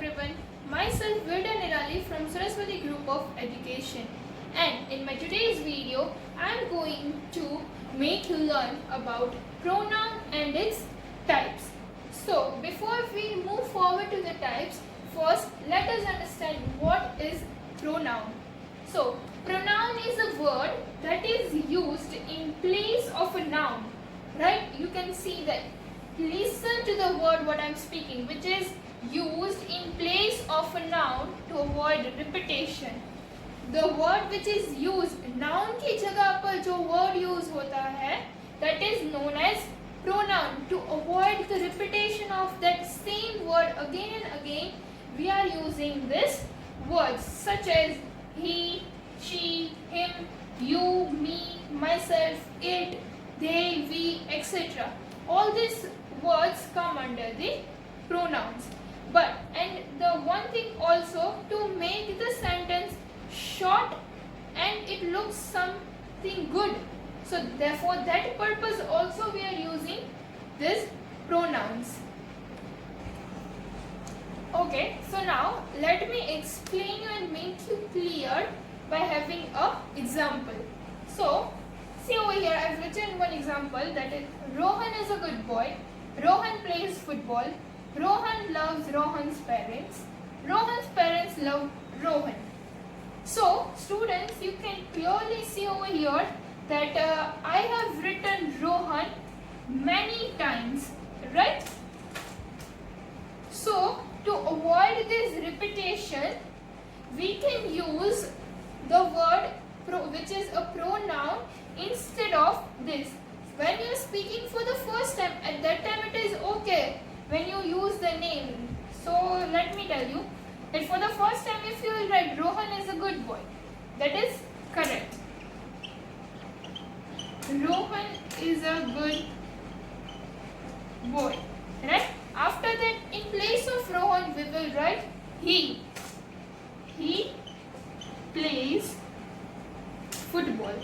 everyone, myself Vida Nirali from Saraswati Group of Education, and in my today's video I am going to make you learn about pronoun and its types. So before we move forward to the types, first let us understand what is pronoun. So pronoun is a word that is used in place of a noun, right? You can see that. Listen to the word what I am speaking, which is used in place of a noun to avoid repetition. The word which is used noun की जगह पर जो word use होता है, that is known as pronoun. To avoid the repetition of that same word again and again, we are using this words such as he, she, him, you, me, myself, it, they, we, etc. All these words come under the pronouns. But and the one thing also, to make the sentence short and it looks something good, so therefore that purpose also we are using these pronouns. Okay, so now let me explain you and make you clear by having a example. So see over here, I have written one example, that is Rohan is a good boy. Rohan plays football. Rohan loves Rohan's parents. Rohan's parents love Rohan. So students, you can clearly see over here that I have written Rohan many times, right? So to avoid this repetition, we can use the word which is a pronoun instead of this. When you are speaking for the first time, at that time it is okay when you use the name. So let me tell you that for the first time if you will write Rohan is a good boy, that is correct. Rohan is a good boy, right? After that, in place of Rohan we will write he. He plays football,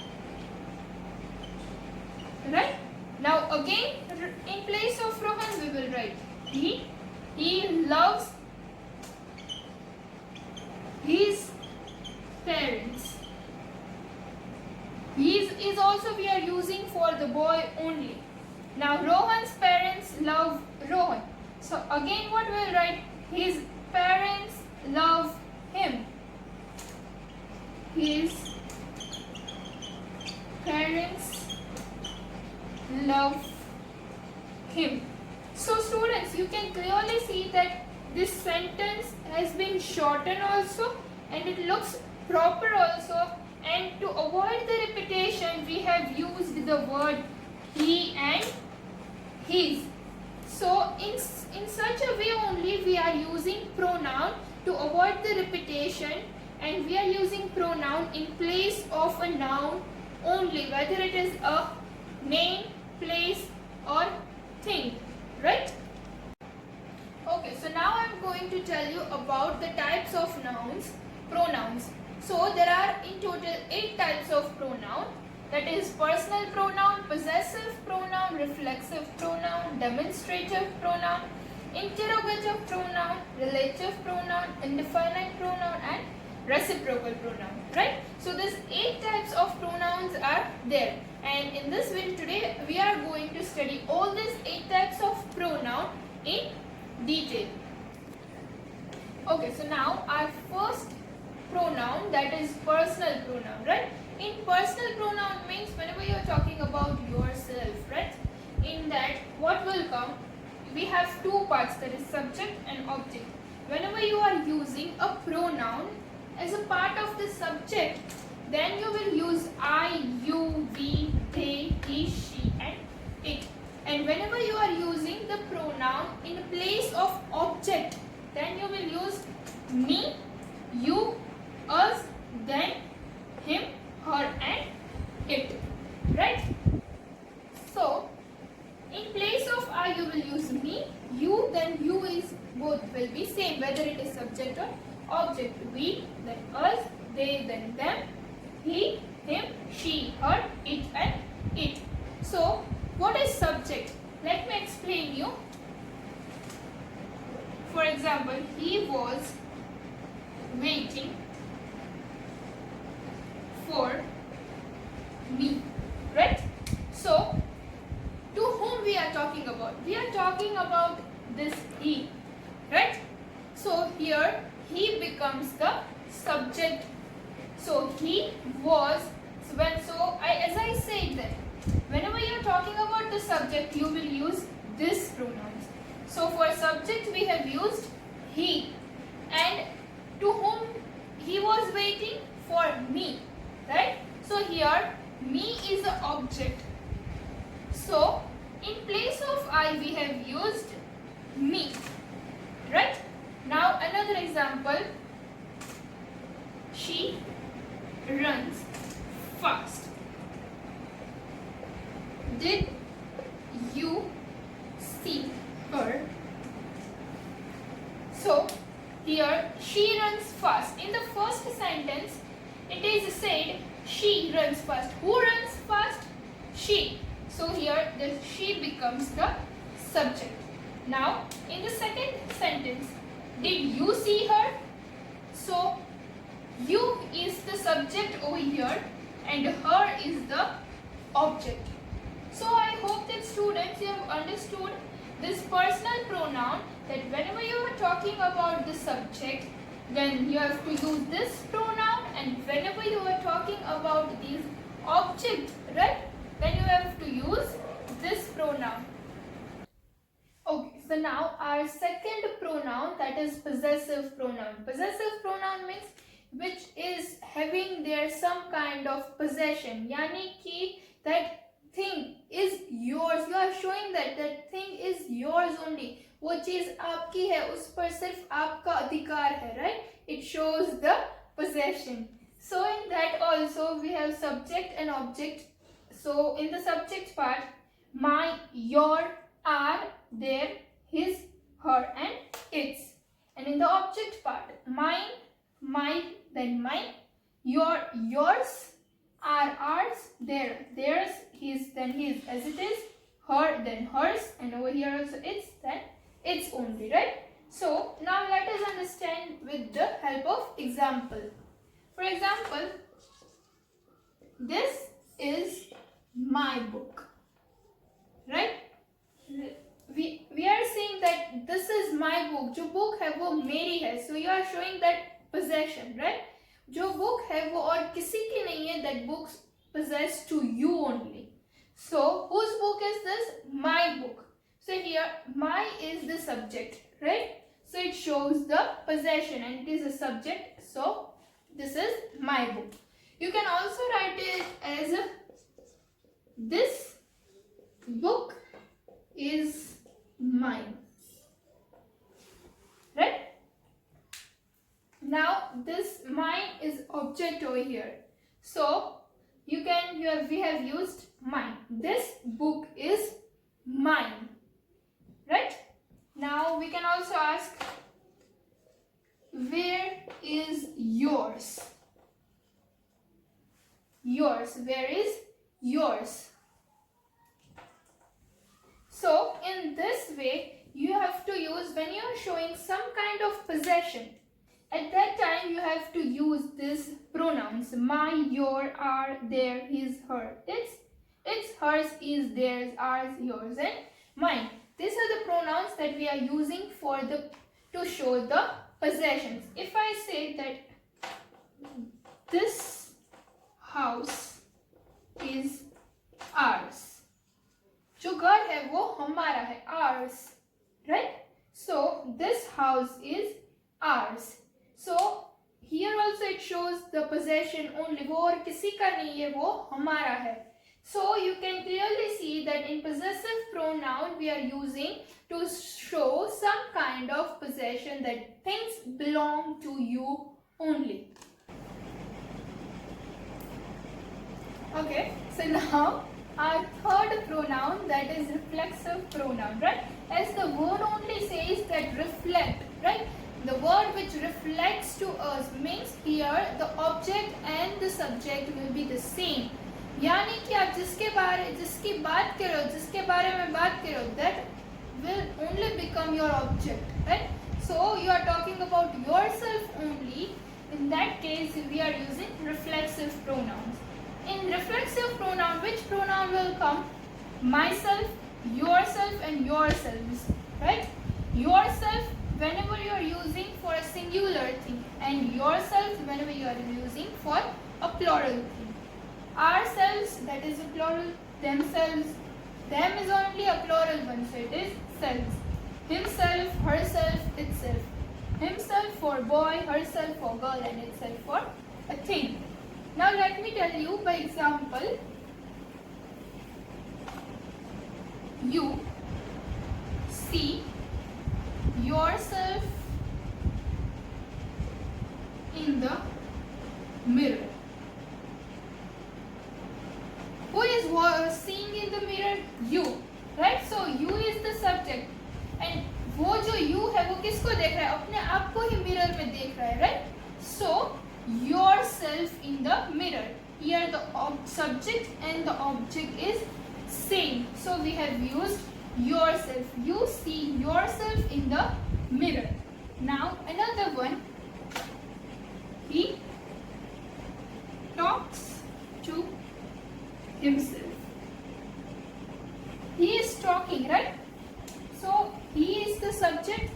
right? Now again, in place of Rohan we will write he loves his parents. His is also we are using for the boy only. Now Rohan's parents love Rohan, so again what we will write, his parents love him. His parents love him. So students, you can clearly see that this sentence has been shortened also and it looks proper also, and to avoid the repetition we have used the word he and his. So in such a way only we are using pronoun to avoid the repetition, and we are using pronoun in place of a noun only, whether it is a name, place or thing, right? Okay, so now I am going to tell you about the types of pronouns. So there are in total 8 types of pronoun, that is personal pronoun, possessive pronoun, reflexive pronoun, demonstrative pronoun, interrogative pronoun, relative pronoun, indefinite pronoun and reciprocal pronoun, right? So these 8 types of pronouns are there, and in this video today we are going to study all these 8 types of pronoun in detail. Okay, so now our first pronoun, that is personal pronoun, right? In personal pronoun means whenever you are talking about yourself, right? In that what will come, we have 2 parts, that is subject and object. Whenever you are using a pronoun as a part of the subject, then you will use I, you, we, they, he, she and it. And whenever you are using the pronoun in place of object, then you will use me, you, us, then him, her and it, right? So in place of I you will use me, you, then you is both will be same, whether it is subject or object. We, then us, they, then them, he, him, she, her, it and it. So what is subject? Let me explain you. for example, he was waiting for me, right? So to whom we are talking about? We are talking about this he, right? So here he becomes the subject. So he was, as I said that whenever you are talking about the subject, you will use this pronouns. So for subject we have used he, and to whom he was waiting? For me, right? So here me is the object. So in place of I we have used me, right? Now another example, she runs fast. Did you see her? So here she runs fast. In the first sentence it is said she runs fast. Who runs fast? She. So here the she becomes the subject. Now in the second sentence, did you see her? So you is the subject over here and her is the object. So I hope that students, you have understood this personal pronoun, that whenever you are talking about the subject, then you have to use this pronoun, and whenever you are talking about these objects, right, then you have to use this pronoun. Okay, so now our second pronoun, that is possessive pronoun. Possessive pronoun means which is having there some kind of possession, yani ki that thing is yours. You are showing that that thing is yours only. वो चीज आपकी है, उस पर सिर्फ आपका अधिकार है, right? It shows the possession. So in that also we have subject and object. So in the subject part, my, your, are, their, his, her and its. And in the object part, mine, my, then mine, your, yours, are, ours, their, theirs, his, then his, as it is, her, then hers, and over here also its, then its only, right? So now let us understand with the help of example. For example, this is my book, right? We are saying that this is my book. जो book है वो मेरी है. So you are showing that possession, right? जो book है वो और किसी की नहीं है. That books possess to you only. So whose book is this? My book. So here my is the subject, right? So it shows the possession and it is a subject. So this is my book. You can also write it as this book is mine, right? Now this mine is object over here. So we have used mine. This book is mine, right? Now we can also ask, where is yours? Yours. Where is yours? So in this way you have to use, when you are showing some kind of possession, at that time you have to use these pronouns: my, your, are, their, his, her. It's, hers, is, theirs, ours, yours and mine. These are the pronouns that we are using to show the possessions. If I say that this house is ours, जो घर है वो हमारा है, ours, right? So this house is ours. So here also it shows the possession only. वो और किसी का नहीं है, वो हमारा है. So you can clearly see that in possessive pronoun we are using to show some kind of possession, that things belong to you only. Okay, so now our third pronoun, that is reflexive pronoun, right? As the word only says that reflect, right? The word which reflects to us means here the object and the subject will be the same. यानी कि आप जिसकी बात करो, जिसके बारे में बात करो, that will only become your object, right? So you are talking about yourself only. In that case, we are using reflexive pronouns. In reflexive pronoun, which pronoun will come? Myself, yourself and yourselves, right? Yourself whenever you are using for a singular thing, and yourself whenever you are using for a plural thing. Ourselves, that is a plural. Themselves, them is only a plural one, so it is selves. Himself, herself, itself. Himself for boy, herself for girl, and itself for a thing. Now let me tell you by example. You see yourself in the mirror. Who is seeing in the mirror? You, right? So you is the subject, and वो जो you है वो किसको देख रहा है? अपने आप को ही mirror में देख रहा है, right? So yourself in the mirror. Here the subject and the object is same. So we have used yourself. You see yourself in the mirror. Now another one. He talks to himself. He is talking, right? So he is the subject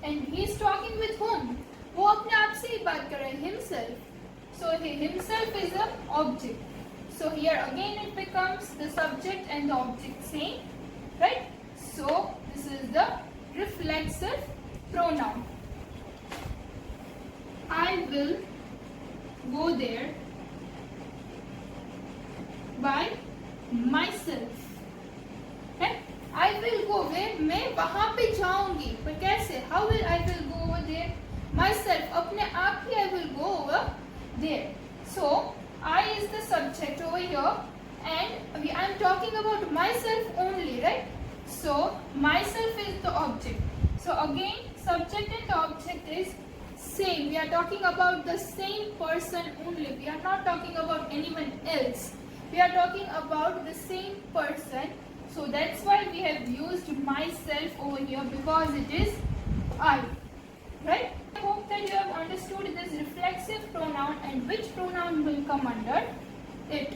and he is talking with whom? वो अपने आप से ही बात कर रहा है, himself. So himself is the object. So here again it becomes the subject and the object same, right? So this is the reflexive pronoun. I will go there by myself. Okay? I will go where? मैं वहाँ पे जाऊँगी. पर कैसे? How will I will go over there? Myself. अपने आप ही I will go over there. So I is the subject over here, and I am talking about myself only, right? So myself is the object. So again, subject and the object is same. We are talking about the same person only. We are not talking about anyone else. We are talking about the same person. So that's why we have used myself over here, because it is I, right? I hope that you have understood this reflexive pronoun and which pronoun will come under it.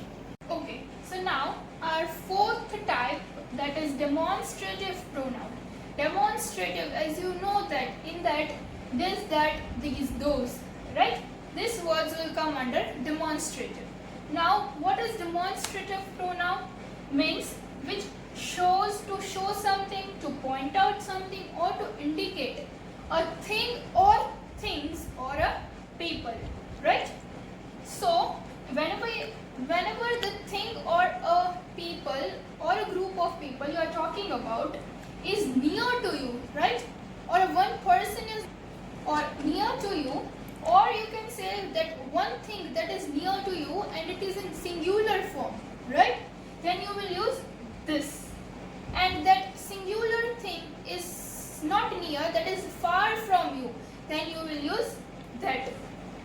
Okay, so now our fourth type, that is demonstrative pronoun. Demonstrative, as you know that in that this, that, these, those, right? These words will come under demonstrative. Now what is demonstrative pronoun? Means which shows, to show something, to point out something, or to indicate a thing or things or a people, right? So whenever the thing or a people or a group of people you are talking about is near to you, right? Or one person is or near to you, or you can say that one thing that is near to you and it is in singular form, right? Then you will use this. And that singular thing is not near, that is far from you, then you will use that.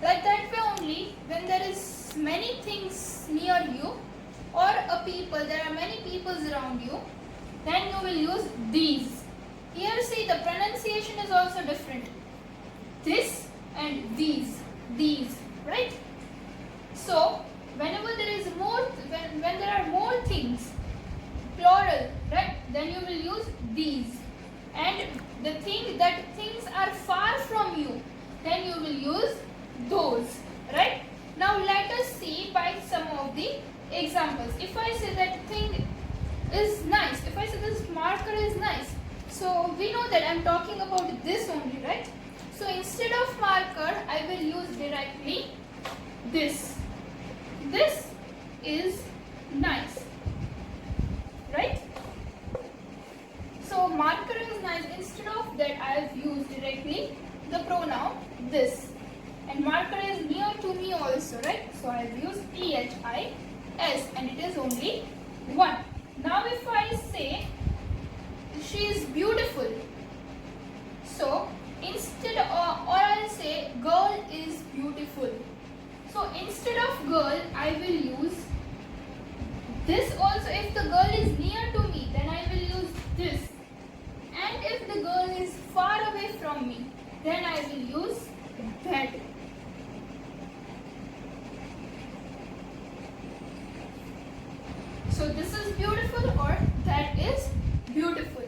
Like that way only, when there is many things near you or a people, there are many peoples around you, then you will use these. Here see, the pronunciation is also different. This and these, right? So whenever there is more, when there are more things, plural, right, then you will use these. And the thing that things are far from you, then you will use those, right? Now let us see by some of the examples. If I say that thing is nice, if I say this marker is nice, so we know that I am talking about this only, right? So instead of marker, I will use directly this. This is nice, right? So marker is nice. Instead of that, I have used directly the pronoun this. And marker is near to me also, right? So I have used THIS, and it is only one. Now if I say she is beautiful, so instead or I'll say girl is beautiful. So instead of girl, I will use this also. If the girl is near to me, then I will use this. And if the girl is far away from me, will use that. So this is beautiful or that is beautiful,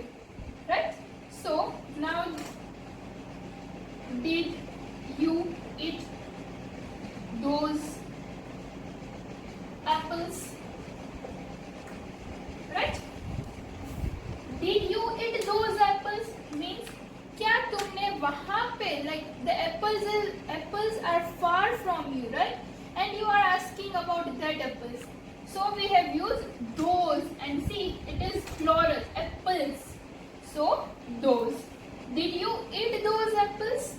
right? So now, did you eat those apples? Right? Did you eat those apples means क्या तुमने वहाँ पे, like the apples are far from you, right? And you are asking about that apples. So we have used those, and see it is plural, apples. So those. Did you eat those apples?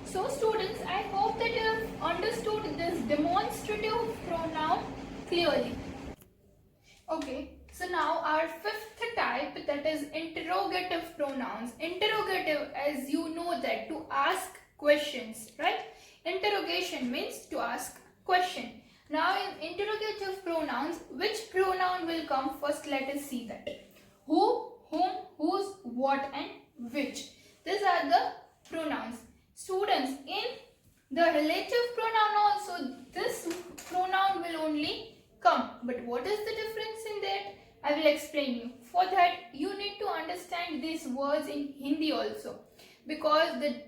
So students, I hope that you have understood this demonstrative pronoun clearly. Okay, so now our fifth type, that is interrogative pronouns. Interrogative, as you know, that to ask questions, right? Interrogation means to ask question. Now in interrogative pronouns, which pronoun will come first? Let us see that. Who, whom, whose, what and which. These are the pronouns. Students, in the relative pronoun also, this pronoun will only come. But what is the difference in that? I will explain you. For that, you need to understand these words in Hindi also. Because the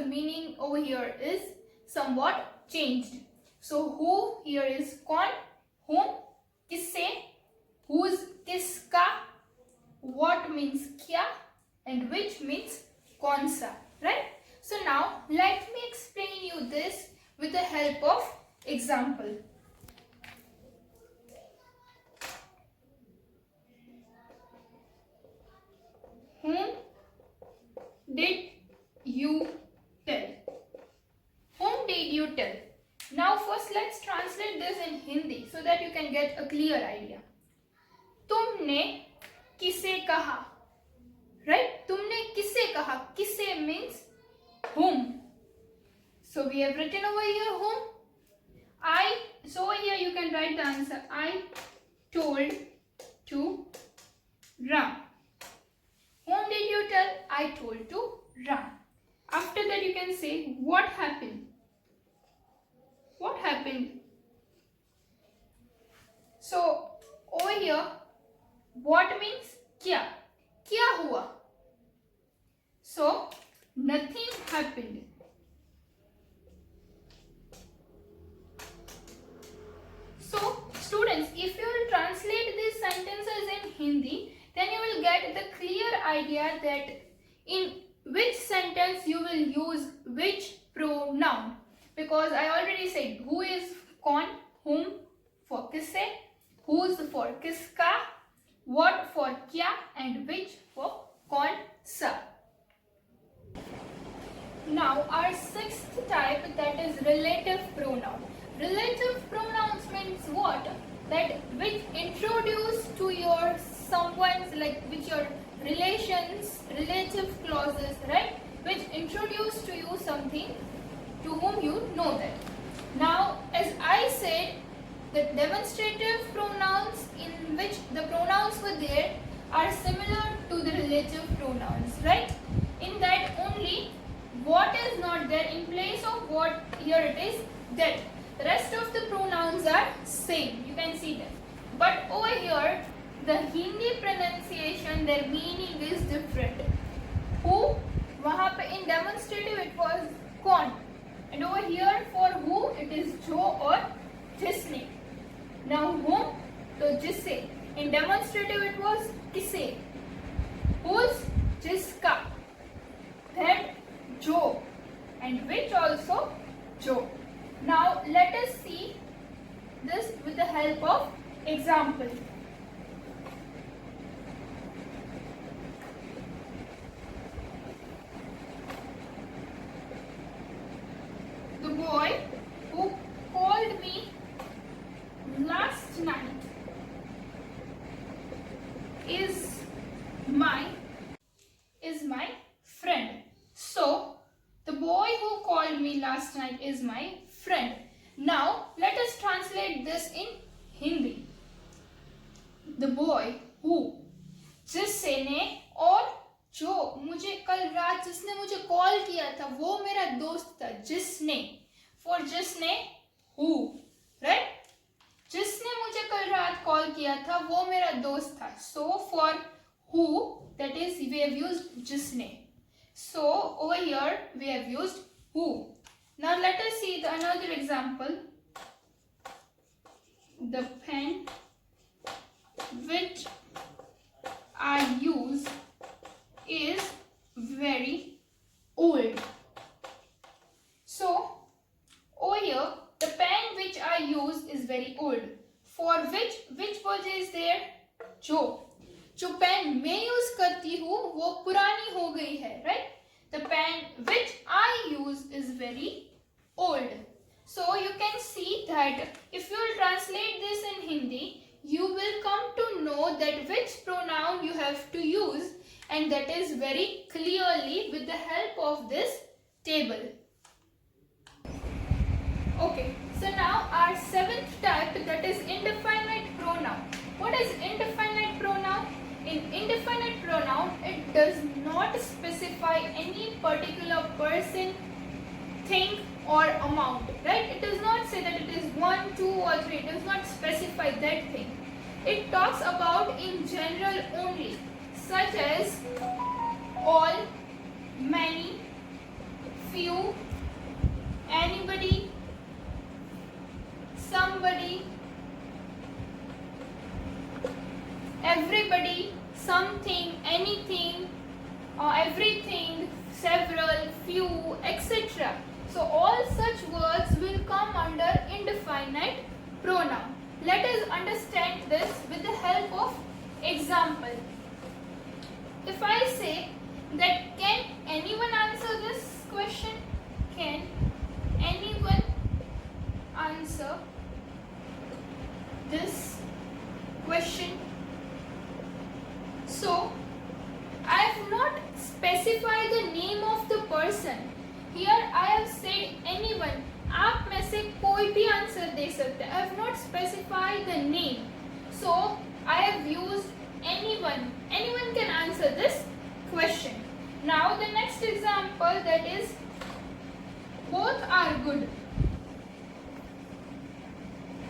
meaning over here is somewhat changed. So who here is कौन, whom किससे, whose किसका, what means क्या, and which means कौन सा, right? So now let me explain you this with the help of example. Whom did you tell? Whom did you tell? Now first let's translate this in Hindi so that you can get a clear idea. तुमने किसे कहा? Right? तुमने किसे कहा? किसे means whom. So we have written over here whom. So here you can write the answer. I told to Ram. Whom did you tell? I told to Ram. After that you can say what happened. What happened? So over here what means क्या? क्या हुआ? So nothing happened. So students, if you will translate these sentences in Hindi, then you will get the clear idea that in which sentence you will use which pronoun. Because I already said who is कौन, whom for किससे, whose for किसका, what for क्या, and which for कौन सा. Now our sixth type, that is relative pronoun. Relative pronouns means what? That which introduce to your someone's, like which your relations, relative clauses, right? Which introduce to you something to whom you know that. Now as I said, the demonstrative pronouns in which the pronouns were there are similar to the relative pronouns, right? In that only what is not there, in place of what, here it is that. The rest of the pronouns are same, you can see that. But over here the Hindi pronunciation, their meaning is different. Who, वहाँ पे in demonstrative it was कौन, and over here for who it is जो और जिसने. Now whom, तो जिससे. In demonstrative it was किसे, whose जिसका, that जो, and which also जो. Now let us see this with the help of example. The boy who called me last night is my friend. So the boy who called me last night is my friend. Now let us translate this in Hindi. The boy who, जिससे ने और जो मुझे कल रात जिसने मुझे call किया था वो मेरा दोस्त था. जिसने, for जिसने, who, right? जिसने मुझे कल रात कॉल किया था वो मेरा दोस्त था. So for who, that is we have used जिसने. So over here we have used who. Now let us see another example. The pen which I use is very old. So over here the pen which I use is very old. For which word is there? जो pen मैं use करती हूँ वो पुरानी हो गई है, right? The pen which I use is very old. So you can see that if you will translate this in Hindi, you will come to know that which pronoun you have to use, and that is very clearly with the help of this table. Okay, so now our seventh type, that is indefinite pronoun. What is indefinite pronoun? In indefinite pronoun, it does not specify any particular person, thing or amount, right? It does not say that it is 1, 2 or 3. It does not specify that thing. It talks about in general only, such as all, many, few, anybody, somebody, everybody, something, anything, everything, several, few, etc. So all such words will come under indefinite pronoun. Let us understand this with the help of example. If I say that can anyone answer this question? Can anyone answer this question? So I have not specified the name of the person. Here I have said anyone. आप में से कोई भी answer दे सकते हैं. I have not specified the name. So I have used anyone. Anyone can answer this question. Now the next example, that is both are good.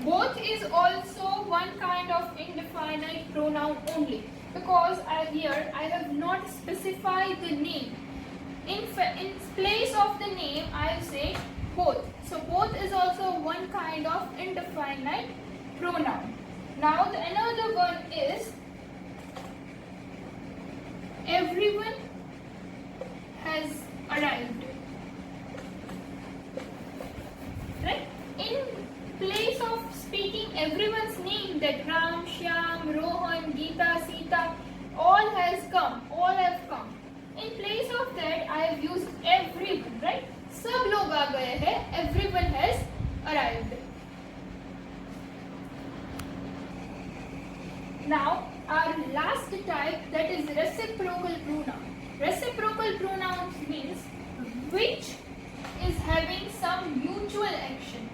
Both is also one kind of indefinite pronoun only, because here I have not specified the name. In place of the name I have said both. So both is also one kind of indefinite pronoun. Now the another one is everyone has arrived. Right? In place of speaking everyone's name, that Ram, Shyam, Rohan, Geeta, Sita, all has come, all have come. In place of that I have used everyone, right? सब लोग आ गए हैं, everyone has arrived. Now our last type, that is reciprocal pronoun. Reciprocal pronouns means which is having some mutual action.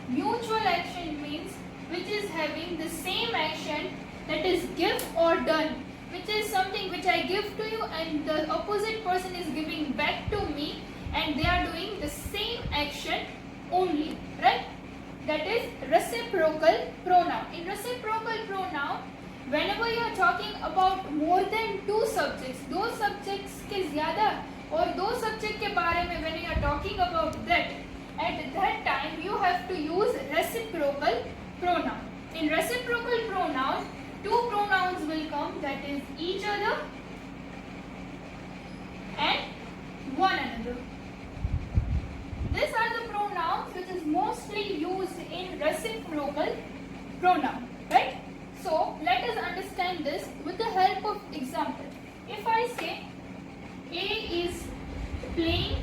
Mutual action means which is having the same action, that is give or done, which is something which I give to you and the opposite person is giving back to me, and they are doing the same action only, right? That is reciprocal pronoun. In reciprocal pronoun, whenever you are talking about more than two subjects, दो subjects के ज़्यादा और दो subject के बारे में, when you are talking about that, at that time you have to use reciprocal pronoun. In reciprocal pronoun, two pronouns will come, that is each other and one another. These are the pronouns which is mostly used in reciprocal pronoun, right? So let us understand this with the help of example. If I say A is playing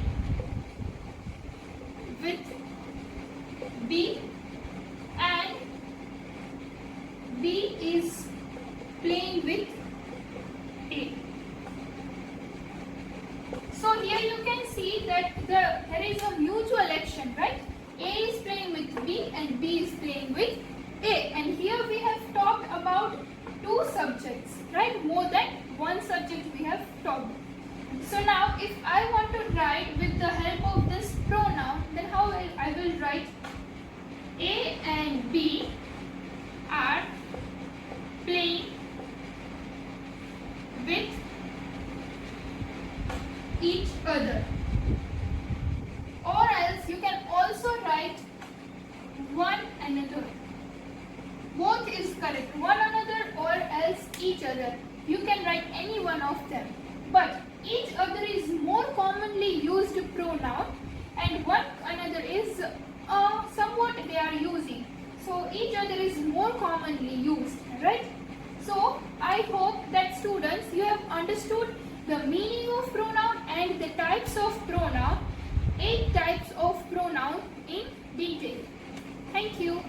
with B and B is playing with A. So here you can see that there is a mutual action, right? A is playing with B and B is playing with A. And here we have talked about two subjects, right? More than one subject we have talked. So now if I want to write with the help of this pronoun, then how I will write A and B are playing with each other. Or else you can also write one another. Both is correct. One another or else each other. You can write any one of them. But each other is more commonly used pronoun and one another is somewhat they are using. So each other is more commonly used, right? So I hope that students you have understood the meaning of pronoun and the types of pronoun, 8 types of pronoun in detail. Thank you.